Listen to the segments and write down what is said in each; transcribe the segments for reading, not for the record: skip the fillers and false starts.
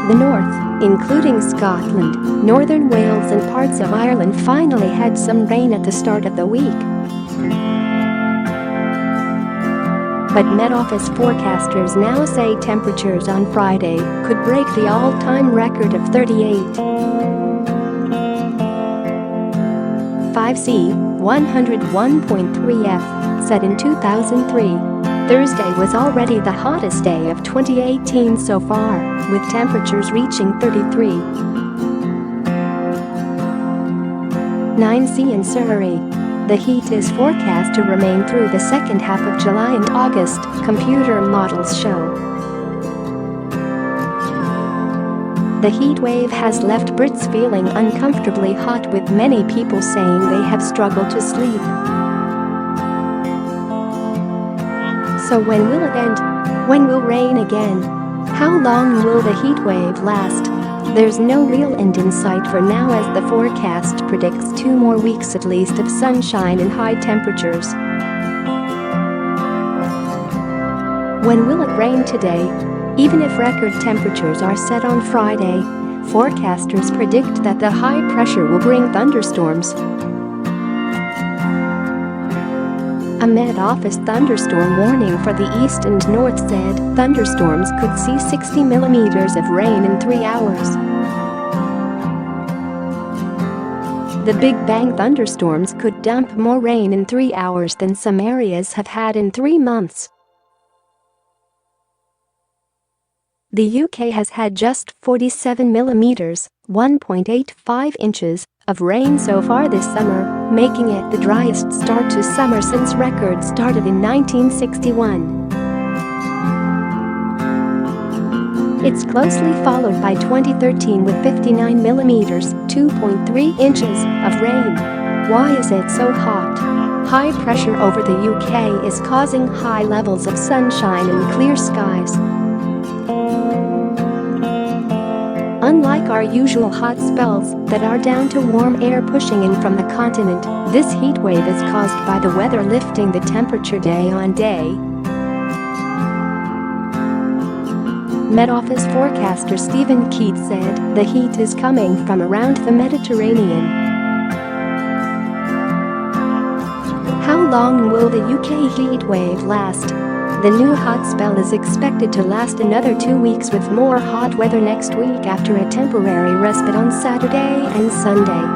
The north, including Scotland, northern Wales and parts of Ireland, finally had some rain at the start of the week. But Met Office forecasters now say temperatures on Friday could break the all-time record of 38.5°C, 101.3 F, set in 2003. Thursday was already the hottest day of 2018 so far, with temperatures reaching 33.9°C in Surrey. The heat is forecast to remain through the second half of July and August, computer models show. The heat wave has left Brits feeling uncomfortably hot, with many people saying they have struggled to sleep. So when will it end? When will rain again? How long will the heat wave last? There's no real end in sight for now, as the forecast predicts 2 more weeks at least of sunshine and high temperatures. When will it rain today? Even if record temperatures are set on Friday, forecasters predict that the high pressure will bring thunderstorms. A Met Office thunderstorm warning for the east and north said thunderstorms could see 60 millimeters of rain in 3 hours. The Big Bang thunderstorms could dump more rain in 3 hours than some areas have had in 3 months. The UK has had just 47 millimeters, 1.85 inches, of rain so far this summer, making it the driest start to summer since records started in 1961. It's closely followed by 2013 with 59 millimeters, 2.3 inches, of rain. Why is it so hot? High pressure over the UK is causing high levels of sunshine and clear skies. Unlike our usual hot spells that are down to warm air pushing in from the continent, this heat wave is caused by the weather lifting the temperature day on day. Met Office forecaster Steven Keates said the heat is coming from around the Mediterranean. How long will the UK heat wave last? The new hot spell is expected to last another 2 weeks, with more hot weather next week after a temporary respite on Saturday and Sunday.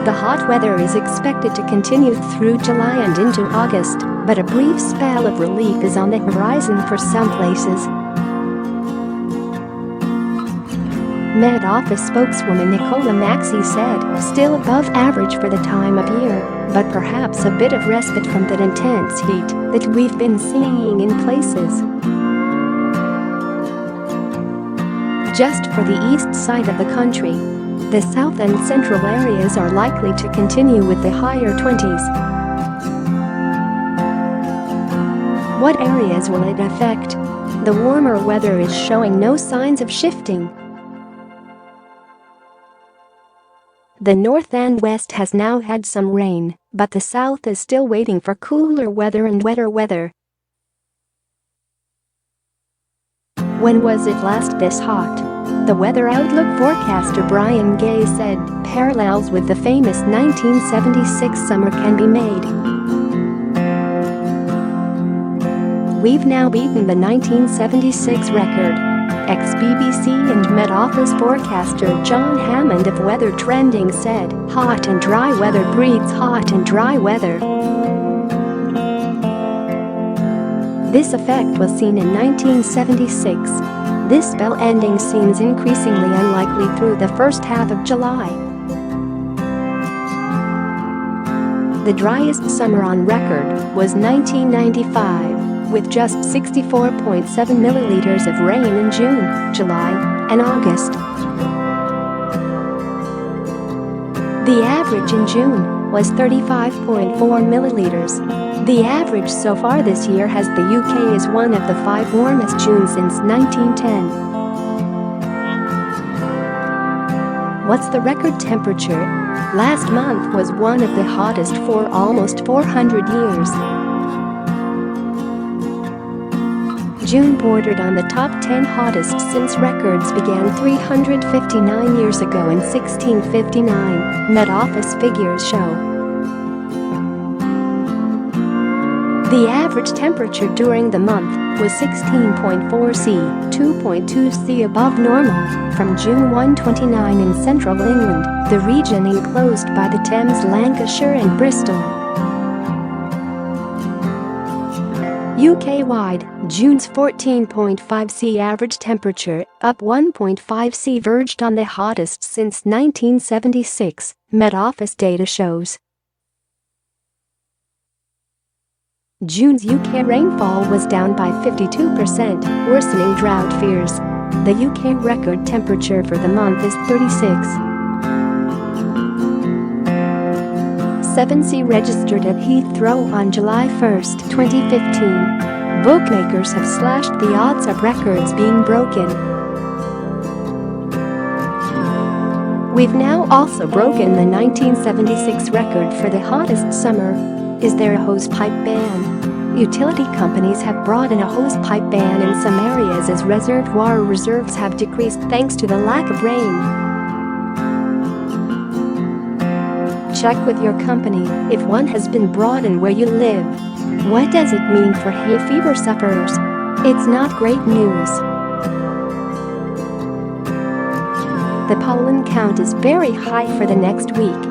The hot weather is expected to continue through July and into August, but a brief spell of relief is on the horizon for some places. Met Office spokeswoman Nicola Maxey said, still above average for the time of year, but perhaps a bit of respite from that intense heat that we've been seeing in places. Just for the east side of the country, the south and central areas are likely to continue with the higher 20s. What areas will it affect? The warmer weather is showing no signs of shifting. The north and west has now had some rain, but the south is still waiting for cooler weather and wetter weather. When was it last this hot? The Weather Outlook forecaster Brian Gay said parallels with the famous 1976 summer can be made. We've now beaten the 1976 record. Ex-BBC and Met Office forecaster John Hammond of Weather Trending said, hot and dry weather breeds hot and dry weather. This effect was seen in 1976. This spell ending seems increasingly unlikely through the first half of July. The driest summer on record was 1995. With just 64.7 milliliters of rain in June, July, and August. The average in June was 35.4 milliliters. The average so far this year has the UK as one of the 5 warmest Junes since 1910. What's the record temperature? Last month was one of the hottest for almost 400 years. June bordered on the top 10 hottest since records began 359 years ago in 1659, Met Office figures show. The average temperature during the month was 16.4 C, 2.2 C above normal, from June 1-29 in central England, the region enclosed by the Thames, Lancashire and Bristol. UK-wide, June's 14.5 C average temperature, up 1.5 C, verged on the hottest since 1976, Met Office data shows. June's UK rainfall was down by 52%, worsening drought fears. The UK record temperature for the month is 36.7 registered at Heathrow on July 1, 2015. Bookmakers have slashed the odds of records being broken. We've now also broken the 1976 record for the hottest summer. Is there a hosepipe ban? Utility companies have brought in a hosepipe ban in some areas as reservoir reserves have decreased thanks to the lack of rain. Check with your company if one has been brought in where you live. What does it mean for hay fever sufferers? It's not great news. The pollen count is very high for the next week.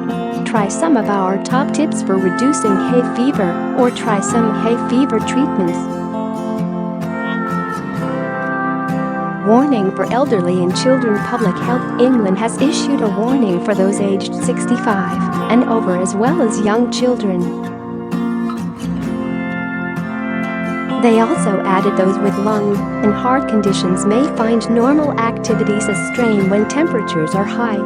Try some of our top tips for reducing hay fever, or try some hay fever treatments. Warning for elderly and children. Public Health England has issued a warning for those aged 65 and over as well as young children. They also added those with lung and heart conditions may find normal activities a strain when temperatures are high.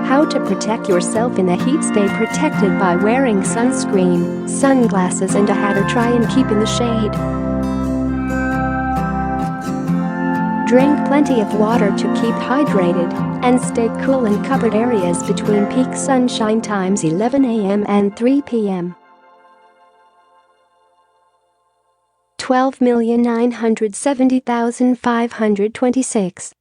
How to protect yourself in the heat. Stay protected by wearing sunscreen, sunglasses and a hat, or try and keep in the shade. Drink plenty of water to keep hydrated and stay cool in covered areas between peak sunshine times 11 a.m. and 3 p.m. 12,970,526